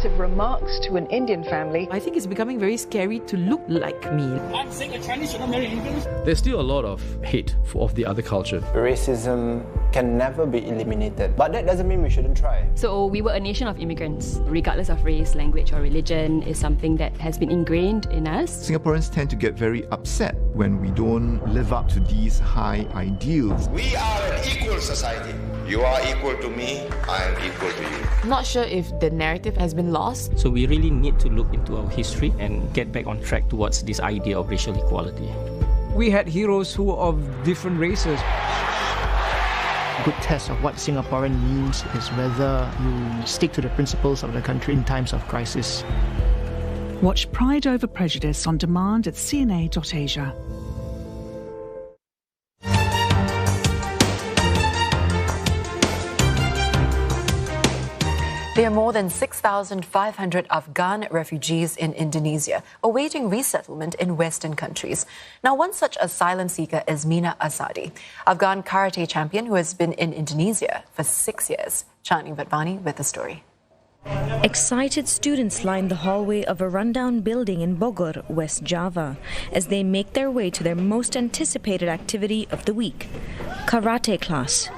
offensive remarks to an Indian family. I think it's becoming very scary to look like me. I'm saying a Chinese should not marry Indians. There's still a lot of hate of the other culture. Racism can never be eliminated, but that doesn't mean we shouldn't try. So we were a nation of immigrants, regardless of race, language or religion, is something that has been ingrained in us. Singaporeans tend to get very upset when we don't live up to these high ideals. We are an equal society. You are equal to me, I am equal to you. I'm not sure if the narrative has been lost. So we really need to look into our history and get back on track towards this idea of racial equality. We had heroes who were of different races. A good test of what Singaporean means is whether you stick to the principles of the country in times of crisis. Watch Pride Over Prejudice on demand at cna.asia. There are more than 6,500 Afghan refugees in Indonesia awaiting resettlement in Western countries. Now, one such asylum seeker is Mina Asadi, Afghan karate champion who has been in Indonesia for 6 years. Chandni Vatwani with the story. Excited students line the hallway of a rundown building in Bogor, West Java, as they make their way to their most anticipated activity of the week, karate class.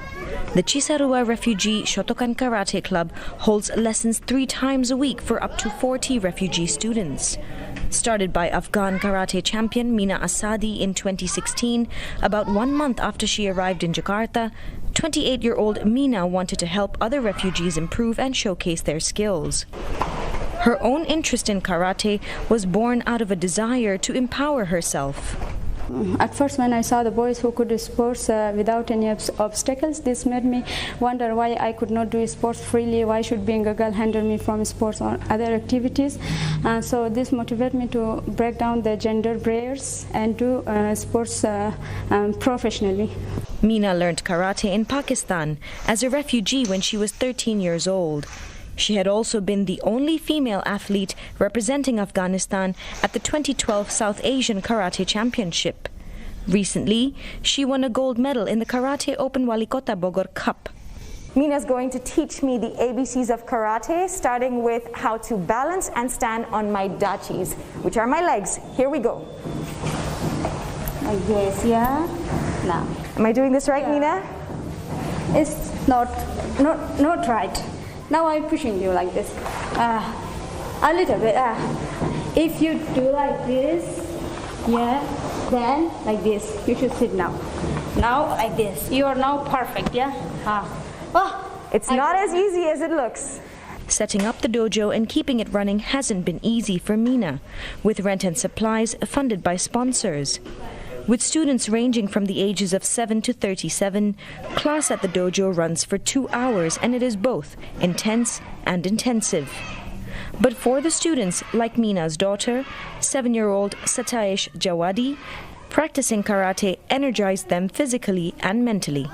The Cisarua Refugee Shotokan Karate Club holds lessons 3 times a week for up to 40 refugee students. Started by Afghan karate champion Mina Asadi in 2016, about 1 month after she arrived in Jakarta, 28-year-old Mina wanted to help other refugees improve and showcase their skills. Her own interest in karate was born out of a desire to empower herself. At first, when I saw the boys who could do sports without any obstacles, this made me wonder why I could not do sports freely. Why should being a girl hinder me from sports or other activities? So this motivated me to break down the gender barriers and do sports professionally. Mina learned karate in Pakistan as a refugee when she was 13 years old. She had also been the only female athlete representing Afghanistan at the 2012 South Asian Karate Championship. Recently, she won a gold medal in the Karate Open Walikota Bogor Cup. Mina's going to teach me the ABCs of karate, starting with how to balance and stand on my dachis, which are my legs. Here we go. Like this, yeah? Now. Am I doing this right, yeah. Mina? It's not right. Now I'm pushing you like this, a little bit. If you do like this, yeah, then like this. You should sit now. Now like this. You are now perfect, yeah? It's not as easy as it looks. Setting up the dojo and keeping it running hasn't been easy for Mina, with rent and supplies funded by sponsors. With students ranging from the ages of 7 to 37, class at the dojo runs for 2 hours, and it is both intense and intensive. But for the students, like Mina's daughter, 7-year-old Sataesh Jawadi, practicing karate energized them physically and mentally.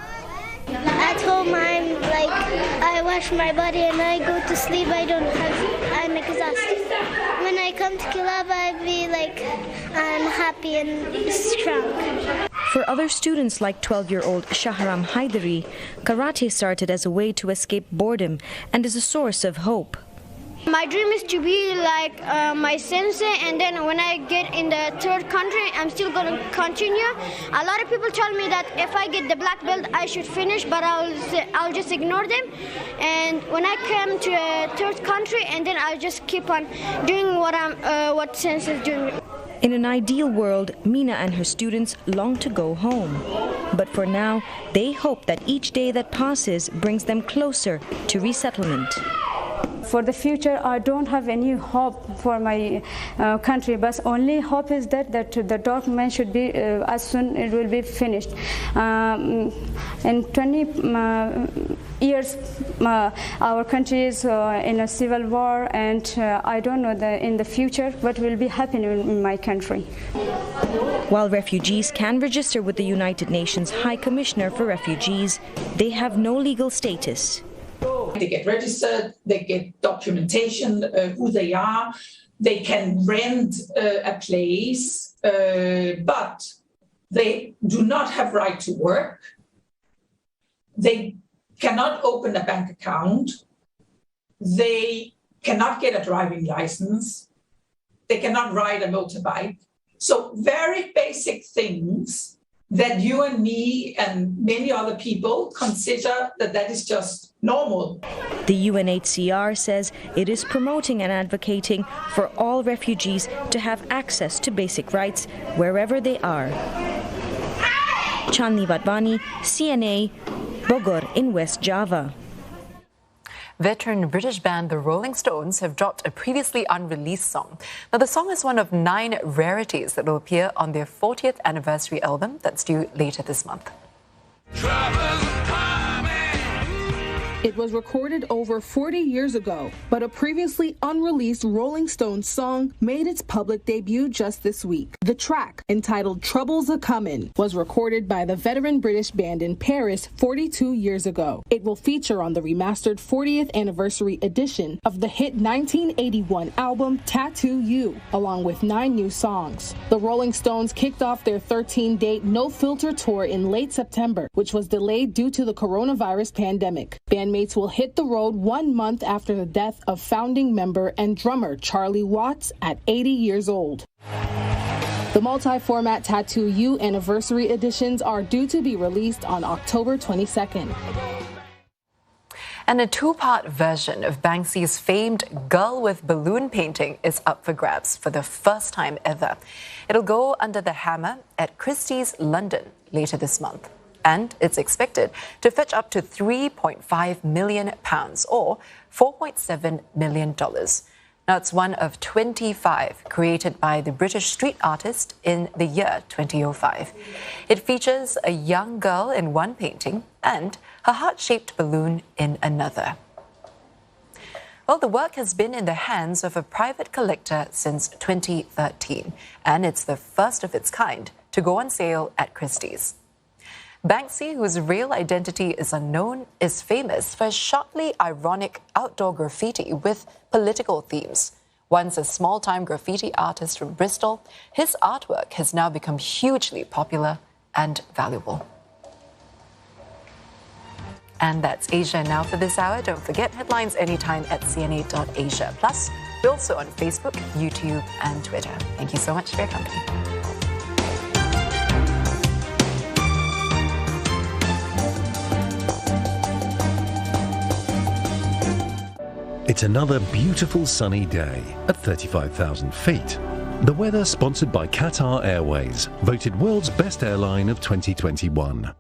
At home, I wash my body and I go to sleep. I'm exhausted. When I come to club, I'm happy and strong. For other students like 12-year-old Shahram Haidari, karate started as a way to escape boredom and is a source of hope. My dream is to be like my sensei, and then when I get in the third country, I'm still going to continue. A lot of people tell me that if I get the black belt, I should finish, but I'll just ignore them. And when I come to a third country, and then I'll just keep on doing what sensei is doing. In an ideal world, Mina and her students long to go home. But for now, they hope that each day that passes brings them closer to resettlement. For the future, I don't have any hope for my country, but only hope is that the document should be, as soon it will be finished. In 20 years, our country is in a civil war, and I don't know in the future what will be happening in my country. While refugees can register with the United Nations High Commissioner for Refugees, they have no legal status. They get registered, they get documentation, who they are, they can rent a place, but they do not have right to work. They cannot open a bank account. They cannot get a driving license. They cannot ride a motorbike. So very basic things that you and me and many other people consider that is just normal. The UNHCR says it is promoting and advocating for all refugees to have access to basic rights wherever they are. Chandni Vatwani, CNA, Bogor in West Java. Veteran British band The Rolling Stones have dropped a previously unreleased song. Now, the song is one of 9 rarities that will appear on their 40th anniversary album that's due later this month. It was recorded over 40 years ago, but a previously unreleased Rolling Stones song made its public debut just this week. The track, entitled Troubles A Comin', was recorded by the veteran British band in Paris 42 years ago. It will feature on the remastered 40th anniversary edition of the hit 1981 album Tattoo You, along with 9 new songs. The Rolling Stones kicked off their 13-date No Filter tour in late September, which was delayed due to the coronavirus pandemic. Bandmates will hit the road 1 month after the death of founding member and drummer Charlie Watts at 80 years old. The multi-format Tattoo You anniversary editions are due to be released on October 22nd. And a 2-part version of Banksy's famed Girl with Balloon painting is up for grabs for the first time ever. It'll go under the hammer at Christie's London later this month. And it's expected to fetch up to £3.5 million, or $4.7 million. Now, it's one of 25 created by the British street artist in the year 2005. It features a young girl in one painting and her heart-shaped balloon in another. Well, the work has been in the hands of a private collector since 2013, and it's the first of its kind to go on sale at Christie's. Banksy, whose real identity is unknown, is famous for sharply ironic outdoor graffiti with political themes. Once a small-time graffiti artist from Bristol, his artwork has now become hugely popular and valuable. And that's Asia Now for this hour. Don't forget, headlines anytime at cna.asia. Plus, we're also on Facebook, YouTube, and Twitter. Thank you so much for your company. It's another beautiful sunny day at 35,000 feet. The weather sponsored by Qatar Airways, voted world's best airline of 2021.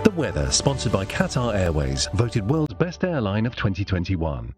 The weather sponsored by Qatar Airways, voted world's best airline of 2021.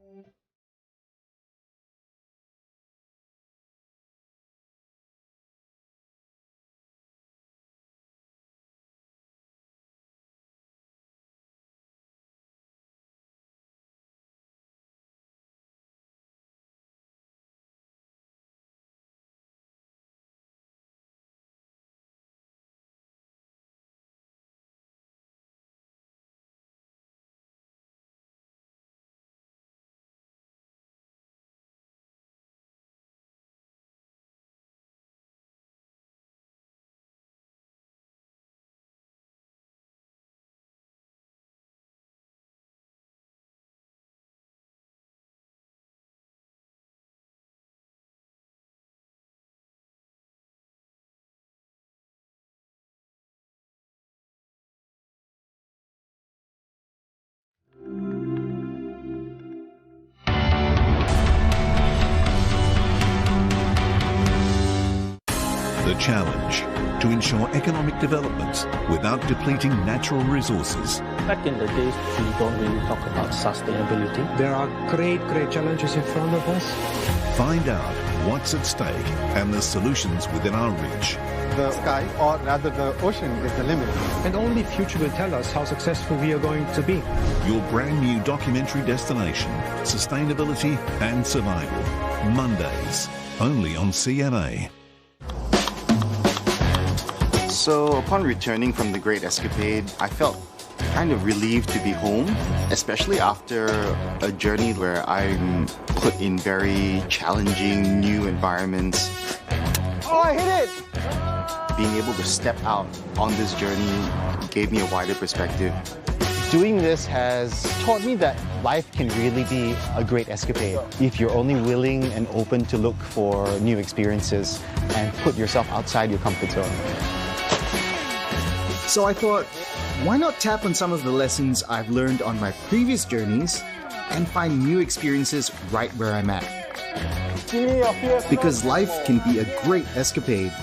The challenge, to ensure economic development without depleting natural resources. Back in the days, we don't really talk about sustainability. There are great challenges in front of us. Find out what's at stake and the solutions within our reach. The sky, or rather the ocean, is the limit. And only future will tell us how successful we are going to be. Your brand new documentary destination, Sustainability and Survival. Mondays, only on CNA. So upon returning from the Great Escapade, I felt kind of relieved to be home, especially after a journey where I'm put in very challenging new environments. Oh, I hit it! Being able to step out on this journey gave me a wider perspective. Doing this has taught me that life can really be a great escapade if you're only willing and open to look for new experiences and put yourself outside your comfort zone. So I thought, why not tap on some of the lessons I've learned on my previous journeys and find new experiences right where I'm at? Because life can be a great escapade,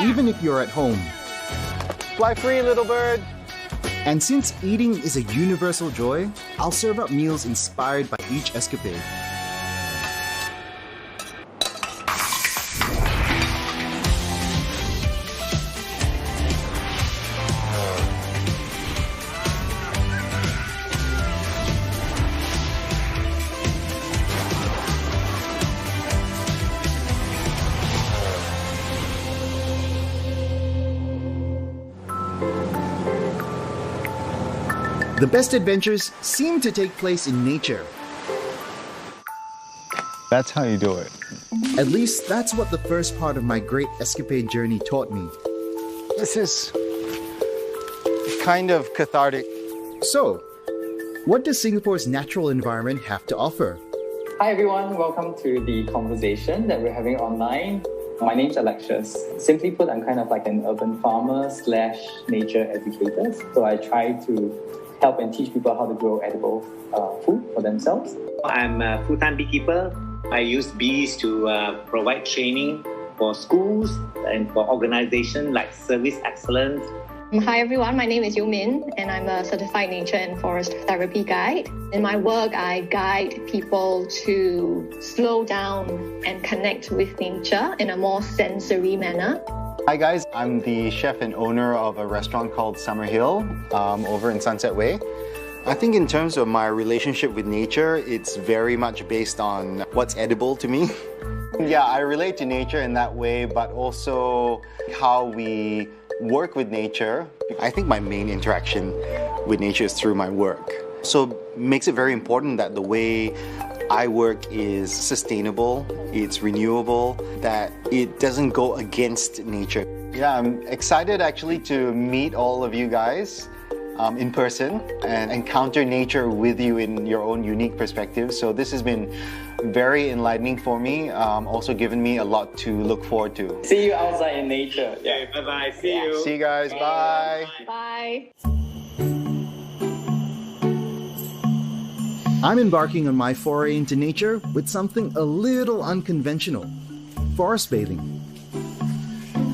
even if you're at home. Fly free, little bird! And since eating is a universal joy, I'll serve up meals inspired by each escapade. The best adventures seem to take place in nature. That's how you do it. At least that's what the first part of my Great Escapade journey taught me. This is kind of cathartic. So, what does Singapore's natural environment have to offer? Hi everyone, welcome to the conversation that we're having online. My name's Alexius. Simply put, I'm kind of like an urban farmer / nature educator. So I try to help and teach people how to grow edible food for themselves. I'm a full-time beekeeper. I use bees to provide training for schools and for organizations like Service Excellence. Hi everyone, my name is Yu Min and I'm a certified nature and forest therapy guide. In my work, I guide people to slow down and connect with nature in a more sensory manner. Hi guys, I'm the chef and owner of a restaurant called Summer Hill over in Sunset Way. I think in terms of my relationship with nature, it's very much based on what's edible to me. Yeah, I relate to nature in that way, but also how we work with nature. I think my main interaction with nature is through my work. So it makes it very important that the way I work is sustainable, it's renewable, that it doesn't go against nature. Yeah, I'm excited actually to meet all of you guys in person and encounter nature with you in your own unique perspective. So this has been very enlightening for me, also given me a lot to look forward to. See you outside in nature. Yeah, bye-bye. See you. See you guys. Bye. Bye. I'm embarking on my foray into nature with something a little unconventional: forest bathing.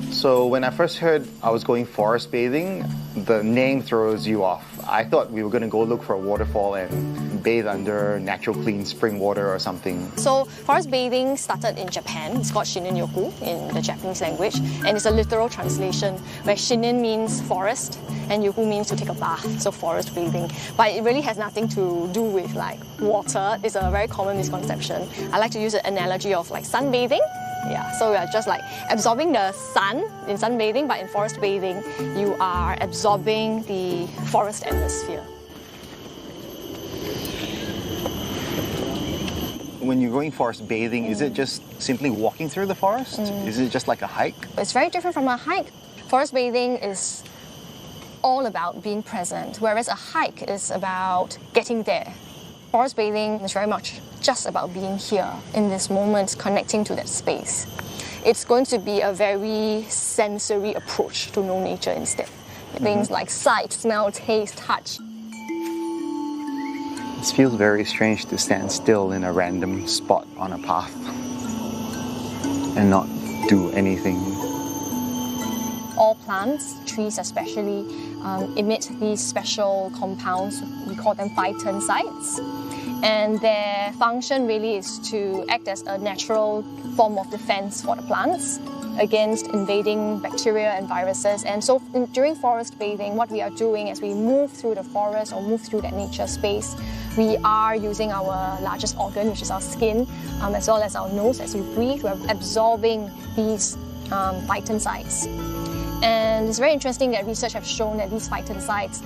So when I first heard I was going forest bathing, the name throws you off. I thought we were going to go look for a waterfall and bathe under natural clean spring water or something. So forest bathing started in Japan. It's called Shinin-yoku in the Japanese language, and it's a literal translation where Shinin means forest and yoku means to take a bath, so forest bathing. But it really has nothing to do with like water. It's a very common misconception. I like to use an analogy of like sunbathing. Yeah, so we are just like absorbing the sun in sunbathing, but in forest bathing, you are absorbing the forest atmosphere. When you're going forest bathing, is it just simply walking through the forest? Is it just like a hike? It's very different from a hike. Forest bathing is all about being present, whereas a hike is about getting there. Forest bathing is very much just about being here in this moment, connecting to that space. It's going to be a very sensory approach to know nature instead. Things like sight, smell, taste, touch. It feels very strange to stand still in a random spot on a path and not do anything. plants, trees especially, emit these special compounds. We call them phytoncides. And their function really is to act as a natural form of defense for the plants against invading bacteria and viruses. And so during forest bathing, what we are doing as we move through the forest or move through that nature space, we are using our largest organ, which is our skin, as well as our nose. As we breathe, we're absorbing these phytoncides. And it's very interesting that research has shown that these phytoncides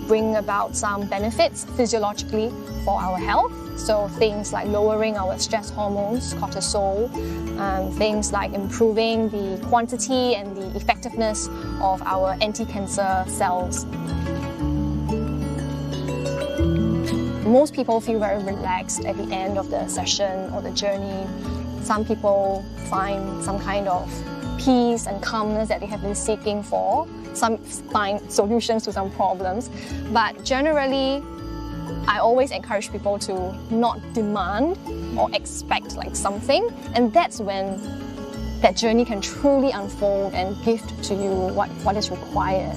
bring about some benefits physiologically for our health. So things like lowering our stress hormones, cortisol, things like improving the quantity and the effectiveness of our anti-cancer cells. Most people feel very relaxed at the end of the session or the journey. Some people find some kind of peace and calmness that they have been seeking for. Some find solutions to some problems. But generally, I always encourage people to not demand or expect like something. And that's when that journey can truly unfold and gift to you what is required.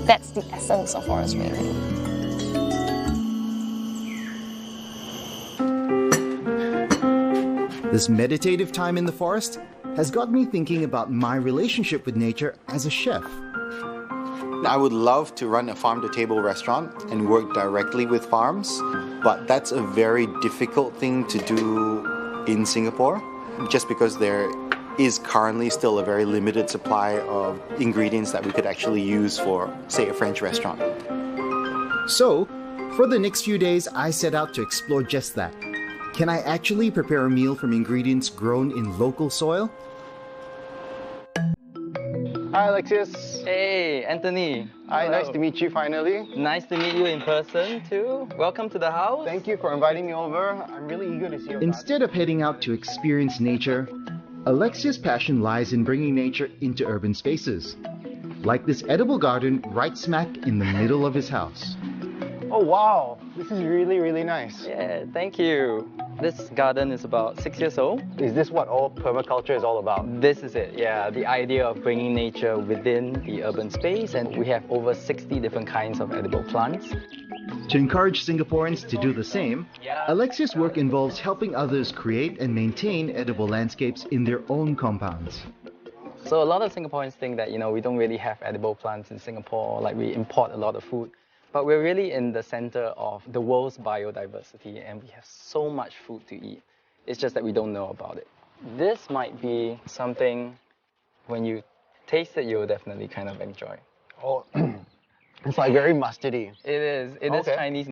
That's the essence of forest bathing. This meditative time in the forest has got me thinking about my relationship with nature as a chef. I would love to run a farm-to-table restaurant and work directly with farms, but that's a very difficult thing to do in Singapore, just because there is currently still a very limited supply of ingredients that we could actually use for, say, a French restaurant. So, for the next few days, I set out to explore just that. Can I actually prepare a meal from ingredients grown in local soil? Hi Alexius. Hey Anthony. Hi, Hello. nice to meet you finally. Nice to meet you in person too. Welcome to the house. Thank you for inviting me over. I'm really eager to see your Instead of heading out to experience nature, Alexia's passion lies in bringing nature into urban spaces. Like this edible garden right smack in the middle of his house. Oh wow, this is really, really nice. Yeah, thank you. This garden is about 6 years old. Is this what all permaculture is all about? This is it, yeah. The idea of bringing nature within the urban space, and we have over 60 different kinds of edible plants. To encourage Singaporeans to do the same, Alexia's work involves helping others create and maintain edible landscapes in their own compounds. So a lot of Singaporeans think that, we don't really have edible plants in Singapore, like we import a lot of food. But we're really in the center of the world's biodiversity, and we have so much food to eat. It's just that we don't know about it. This might be something, when you taste it, you'll definitely kind of enjoy. Oh, it's like very mustardy. It is. It is Chinese